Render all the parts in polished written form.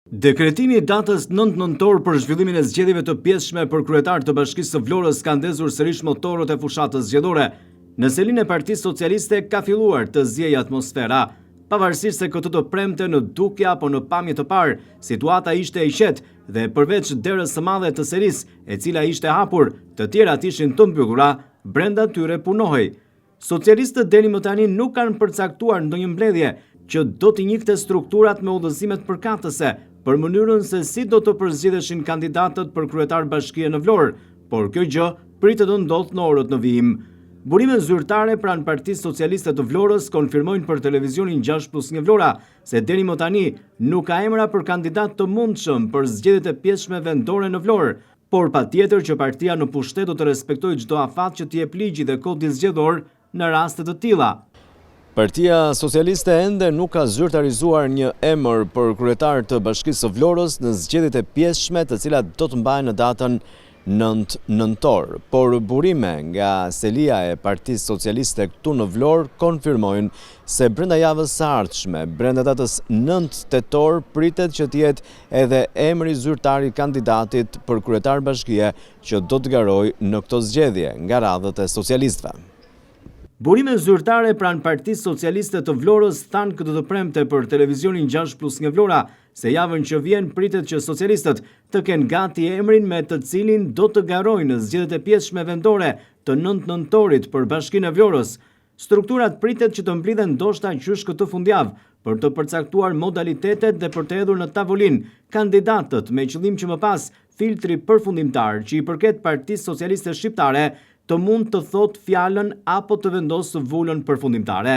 Dekretimi I datës 9 nëntor për zhvillimin e zgjedhjeve të pjesshme për kryetar të Bashkisë së Vlorës ka ndezur sërish motorët e fushatës zgjedhore. Në selinë e Partisë Socialiste ka filluar të zjejë atmosfera. Pavarësisht se këtë të premte në dukje apo në pamje të parë, situata ishte e qetë dhe përveç derës së madhe të serisë, e cila ishte hapur, të tjerat ishin të mbyllura, brenda tyre punohej. Socialistët deri më tani nuk kanë përcaktuar ndonjë mbledhje që do t'i njihte strukturat me udhëzimet përkatëse për mënyrën se si do të përzgjidheshin kandidatët për kryetar bashkie në Vlorë, por kjo gjë pritet të ndodhë në orët në vijim. Burimet zyrtare pranë Partisë Socialiste të Vlorës konfirmojnë për televizionin 6+1 Vlora se deri më tani nuk ka emra për kandidat të mundshëm për zgjedhjet e pjesshme vendore në Vlorë, por patjetër që partia në pushtet do të respektojë çdo afat që t'i jep ligji dhe kodi zgjedhor në raste të tilla. Partia Socialiste ende nuk ka zyrtarizuar një emër për kryetar të Bashkisë së Vlorës në zgjedhjet e pjesshme të cilat do të mbahen në datën 9 nëntor, por burime nga selia e Partisë Socialiste këtu në Vlorë konfirmojnë se brenda javës së ardhshme, brenda datës 9 tetor, pritet që të jetë edhe emri zyrtar I kandidatit për kryetar bashkie që do të garojë në këto zgjedhje nga radhët e socialistëve. Burimet zyrtare pranë Partisë Socialiste të Vlorës thanë këtë të premte për televizionin 6+1 Vlora se javën që vjen pritet që socialistët të kenë gati emrin me të cilin do të garojnë në zgjedhjet e pjesshme vendore të 9 nëntorit për Bashkinë e Vlorës. Strukturat pritet që të mblidhen ndoshta qysh këtë fundjavë për të përcaktuar modalitetet dhe për të hedhur në tavolinë kandidatët me qëllim që më pas filtri përfundimtar që I përket Partisë Socialiste Shqiptare të mund të thot fjalën apo të vendosë vullën përfundimtare.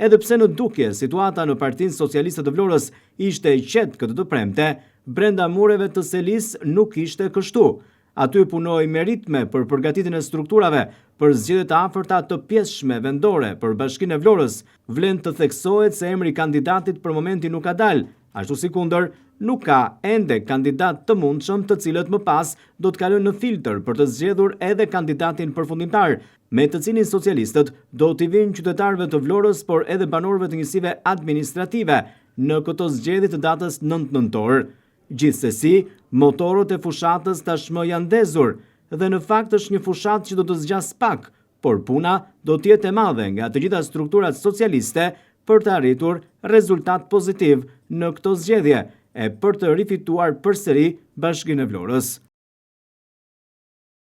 Edhe pse në dukje, situata në Partinë Socialiste të Vlorës ishte e qetë këtë të premte, brenda mureve të selis nuk ishte kështu. Aty punoi me ritme për përgatitjen e strukturave për zgjedhjet të afërta të pjesshme vendore për Bashkinë e Vlorës. Vlen të theksohet se emri I kandidatit për momentin nuk ka dalë, ashtu si kundër nuk ka ende kandidat të mundshëm të cilët më pas do të kalojnë në filtr për të zgjedhur edhe kandidatin përfundimtar, me të cilin socialistët do t'i vinë qytetarëve të Vlorës, por edhe banorëve të njësive administrative në këto zgjedhje të datës 9 nëntor. Gjithsesi, motorët e fushatës tashmë janë ndezur dhe në fakt është një fushatë që do të zgjas pak, por puna do të jetë e madhe nga të gjitha strukturat socialiste për të arritur rezultat pozitiv në këto zgjedhje e për të rifituar përsëri Bashkinë e Vlorës.